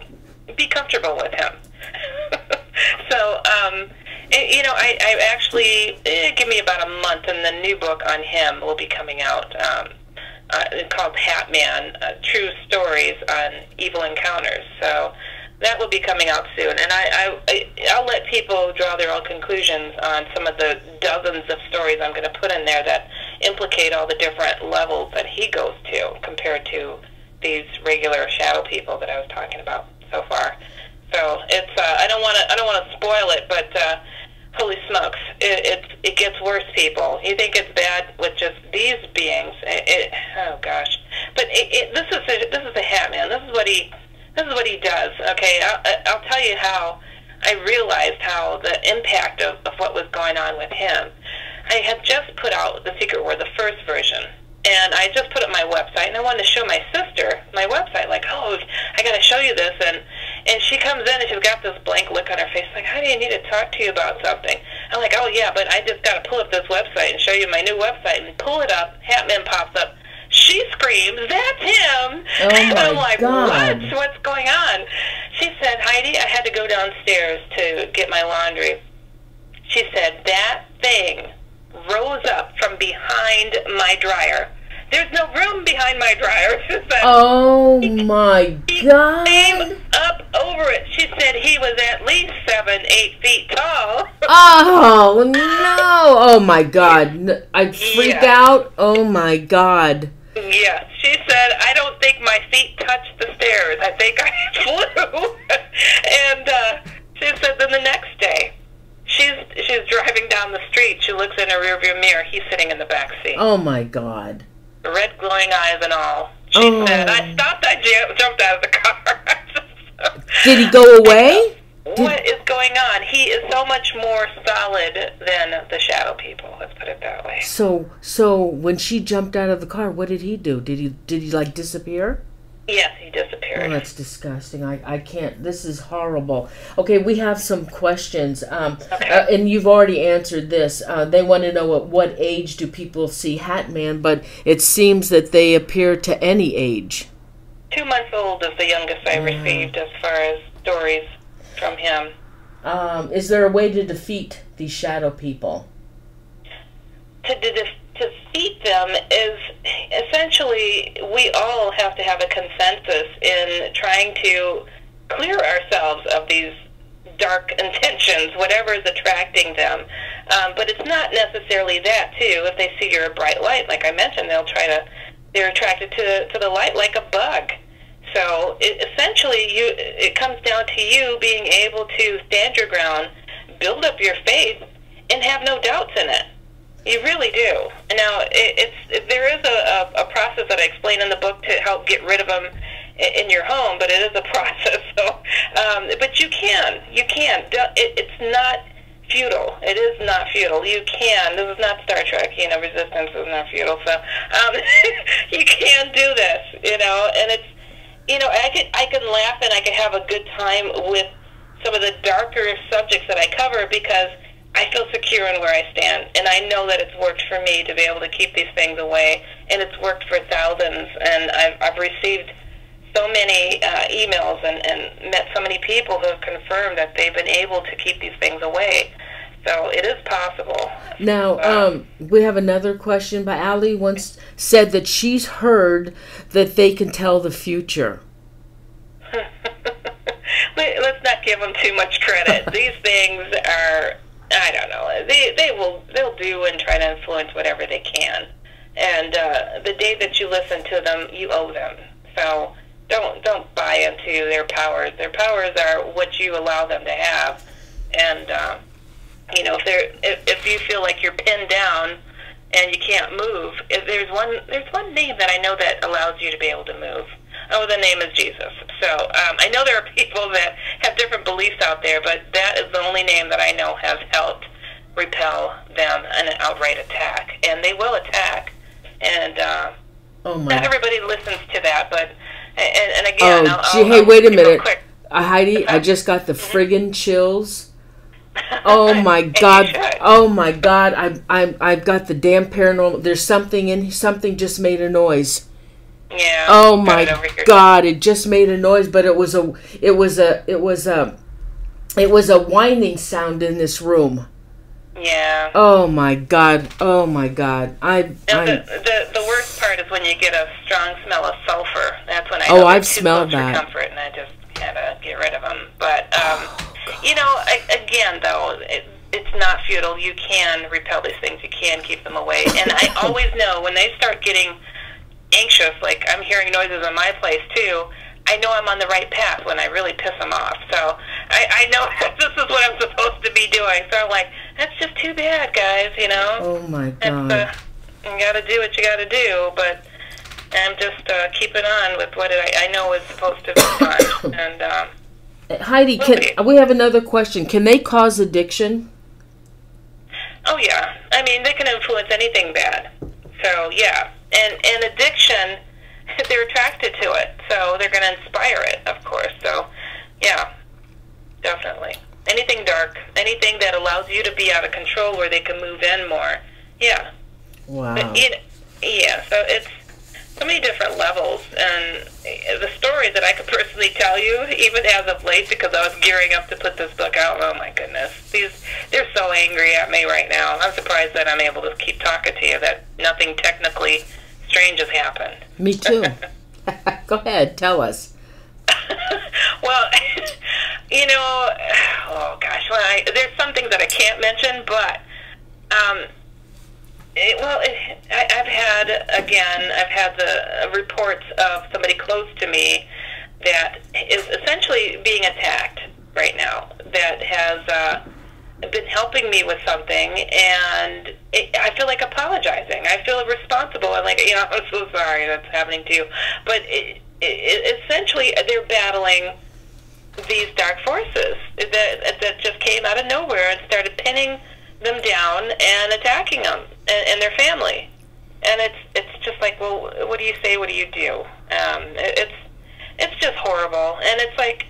be comfortable with him. So, I actually, give me about a month, and the new book on him will be coming out. It's called Hat Man, True Stories on Evil Encounters. So that will be coming out soon, and I'll let people draw their own conclusions on some of the dozens of stories I'm going to put in there that implicate all the different levels that he goes to compared to these regular shadow people that I was talking about so far. So it's I don't want to spoil it, but holy smokes, it gets worse, people. You think it's bad with just these beings? Oh gosh! But this is a Hat Man. This is what he does. Okay, I'll tell you how I realized how the impact of what was going on with him. I had just put out The Secret Word, the first version, and I just put up my website, and I wanted to show my sister my website, like, oh, I got to show you this, and she comes in, and she's got this blank look on her face, like, how do you need to talk to you about something? I'm like, oh, yeah, but I just got to pull up this website and show you my new website, and pull it up, Hat Man pops up. She screams, that's him! Oh and my I'm like, God. what? What's going on? She said, Heidi, I had to go downstairs to get my laundry. She said, that thing rose up from behind my dryer. There's no room behind my dryer. She said, oh my God. He came up over it. She said he was at least 7-8 feet tall. Oh, no. Oh, my God. I'd freak out. Oh, my God. Yeah. She said, I don't think my feet touched the stairs. I think I flew. And she said then the next day, she's driving down the street. She looks in her rearview mirror. He's sitting in the back seat. Oh, my God. Red glowing eyes and all. She said, I stopped, I jumped out of the car. Did he go away? What is going on? He is so much more solid than the shadow people, let's put it that way. So when she jumped out of the car, what did he do? Did he like disappear? Yes, he disappeared. Oh, that's disgusting. I can't. This is horrible. Okay, we have some questions. And you've already answered this. They want to know at what age do people see Hat Man, but it seems that they appear to any age. 2 months old is the youngest I received as far as stories from him. Is there a way to defeat these shadow people? To defeat them is essentially we all have to have a consensus in trying to clear ourselves of these dark intentions, whatever is attracting them. But it's not necessarily that, too. If they see you're a bright light, like I mentioned, they're attracted to the light like a bug. So essentially, it comes down to you being able to stand your ground, build up your faith and have no doubts in it. You really do. Now, there is a process that I explain in the book to help get rid of them in your home, but it is a process. So, but you can. It's not futile. It is not futile. You can. This is not Star Trek. Resistance is not futile. So, you can do this. And it's, I can laugh and I can have a good time with some of the darker subjects that I cover because I feel secure in where I stand, and I know that it's worked for me to be able to keep these things away, and it's worked for thousands, and I've received so many emails and met so many people who have confirmed that they've been able to keep these things away. So it is possible. Now, we have another question by Allie. Once said that she's heard that they can tell the future. Let's not give them too much credit. These things are, I don't know. They'll do and try to influence whatever they can. And the day that you listen to them, you owe them. So don't buy into their powers. Their powers are what you allow them to have. And if you feel like you're pinned down and you can't move, there's one name that I know that allows you to be able to move. Oh, the name is Jesus. So I know there are people that have different beliefs out there, but that is the only name that I know has helped repel them an outright attack. And they will attack. And not everybody listens to that, but and again, hey, wait a minute, Heidi, I just got the friggin' chills. Oh my God! Oh my God! I've got the damn paranormal. There's something just made a noise. Yeah. Oh my God! It just made a noise, but it was a whining sound in this room. Yeah. Oh my God! Oh my God! The worst part is when you get a strong smell of sulfur. That's when I know I've smelled that. For comfort, and I just had to get rid of them. But again, though, it's not futile. You can repel these things. You can keep them away. And I always know when they start getting anxious, like I'm hearing noises in my place too, I know I'm on the right path when I really piss them off. So I know this is what I'm supposed to be doing. So I'm like, that's just too bad, guys, Oh my God. You gotta do what you gotta do, but I'm just keeping on with what I know is supposed to be done. And Heidi, we have another question. Can they cause addiction? Oh yeah, I mean they can influence anything bad. So yeah, and addiction, they're attracted to it, so they're going to inspire it, of course. So yeah, definitely. Anything dark, anything that allows you to be out of control where they can move in more. Yeah. Wow. But so it's so many different levels, and the stories that I could personally tell you, even as of late, because I was gearing up to put this book out. Oh my goodness, they're so angry at me right now. I'm surprised that I'm able to keep talking to you. That nothing technically strange has happened. Me too. Go ahead, tell us. Well, oh gosh, there's some things that I can't mention, but I've had the reports of somebody close to me that is essentially being attacked right now, that has been helping me with something, and I feel like apologizing. I feel responsible. I'm like, I'm so sorry that's happening to you. But essentially, they're battling these dark forces that just came out of nowhere and started pinning them down and attacking them and their family. And it's just like, well, what do you say? What do you do? It's just horrible. And it's like,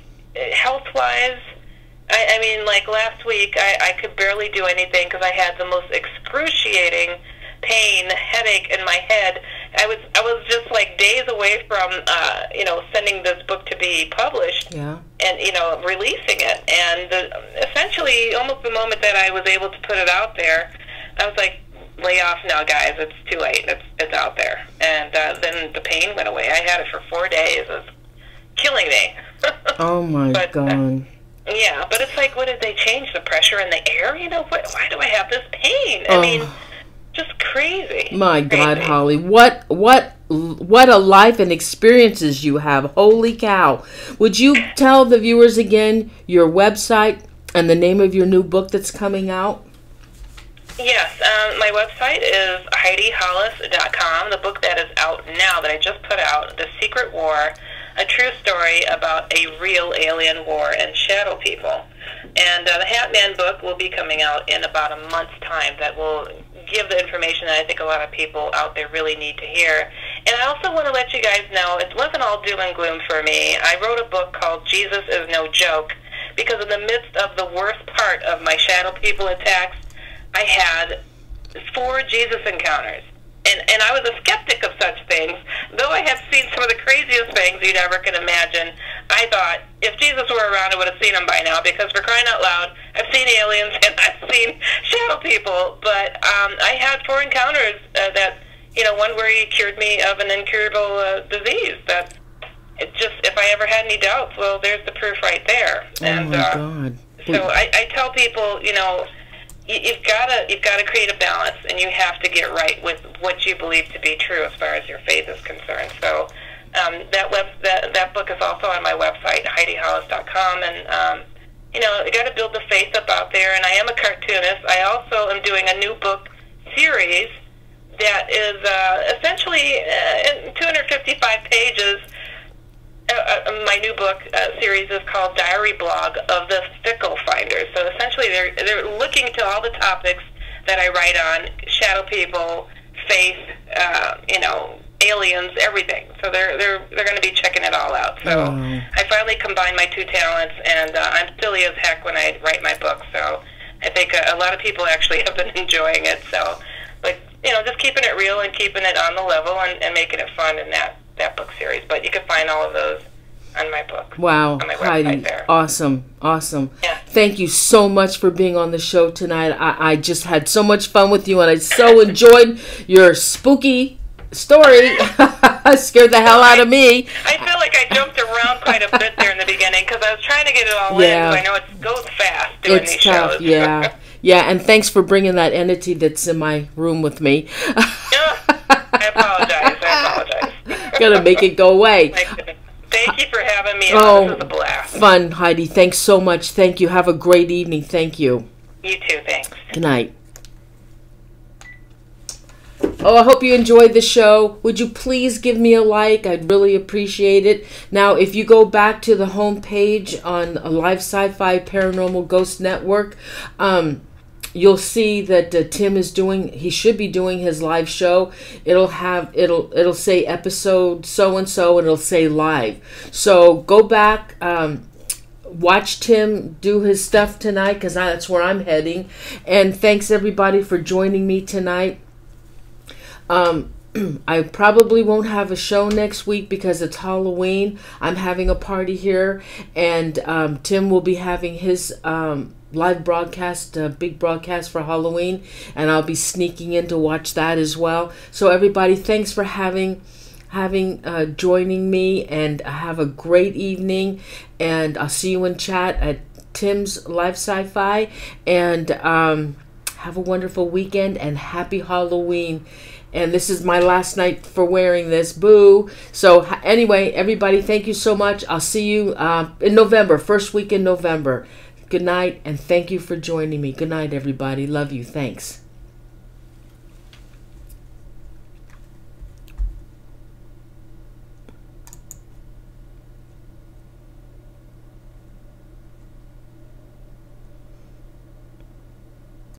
health-wise, I mean, like last week, I could barely do anything because I had the most excruciating pain, headache in my head. I was just like days away from, sending this book to be published. Yeah. And, releasing it. And essentially, almost the moment that I was able to put it out there, I was like, lay off now, guys. It's too late. It's out there. And then the pain went away. I had it for 4 days. It was killing me. Oh, my God. Yeah, but it's like, what did they change? The pressure in the air? Why do I have this pain? I mean, just crazy. My God, Holly, what a life and experiences you have. Holy cow. Would you tell the viewers again your website And the name of your new book that's coming out? Yes, my website is HeidiHollis.com. The book that is out now that I just put out, The Secret War, a true story about a real alien war and shadow people. And the Hat Man book will be coming out in about a month's time. That will give the information that I think a lot of people out there really need to hear. And I also want to let you guys know, it wasn't all doom and gloom for me. I wrote a book called Jesus is No Joke, because in the midst of the worst part of my shadow people attacks, I had 4 Jesus encounters. And I was a skeptic of such things. Though I have seen some of the craziest things you'd ever can imagine, I thought, if Jesus were around, I would have seen him by now, because for crying out loud, I've seen aliens and I've seen shadow people. But I had 4 encounters that, you know, one where he cured me of an incurable disease. That it just, if I ever had any doubts, well, there's the proof right there. Oh, my God. So I tell people, you know, you've got to create a balance, and you have to get right with what you believe to be true as far as your faith is concerned. So that book is also on my website, HeidiHollis.com, and you know, you got to build the faith up out there. And I am a cartoonist. I also am doing a new book series that is essentially 255 pages. My new book series is called Diary Blog of the Fickle Finders. So essentially, they're looking to all the topics that I write on: shadow people, faith, you know, aliens, everything. So they're going to be checking it all out. So I finally combined my 2 talents, and I'm silly as heck when I write my book. So I think a lot of people actually have been enjoying it. So, but you know, just keeping it real and keeping it on the level and making it fun in that book series. But you can find all of those on my book. Wow, on my Heidi, website there. Awesome. Yeah. Thank you so much for being on the show tonight. I just had so much fun with you, and I so enjoyed your spooky story. Scared the hell out of me. I feel like I jumped around quite a bit there in the beginning, because I was trying to get it all in, because I know it goes fast doing these tough, shows. Yeah. Yeah, and thanks for bringing that entity that's in my room with me. I apologize. Gotta make it go away. Thank you for having me. This was a blast. Fun, Heidi. Thanks so much. Thank you. Have a great evening. Thank you. You too. Thanks. Good night. Oh, I hope you enjoyed the show. Would you please give me a like? I'd really appreciate it. Now, if you go back to the home page on Live Sci-Fi Paranormal Ghost Network, you'll see that Tim is he should be doing his live show. It'll say episode so-and-so, and it'll say live. So go back, watch Tim do his stuff tonight, because that's where I'm heading. And thanks everybody for joining me tonight. I probably won't have a show next week because it's Halloween. I'm having a party here, and Tim will be having his live broadcast, big broadcast for Halloween, and I'll be sneaking in to watch that as well. So everybody, thanks for joining me, and have a great evening, and I'll see you in chat at Tim's Live Sci-Fi, and have a wonderful weekend, and happy Halloween. And this is my last night for wearing this. Boo. So anyway, everybody, thank you so much. I'll see you in November, first week in November. Good night, and thank you for joining me. Good night, everybody. Love you. Thanks.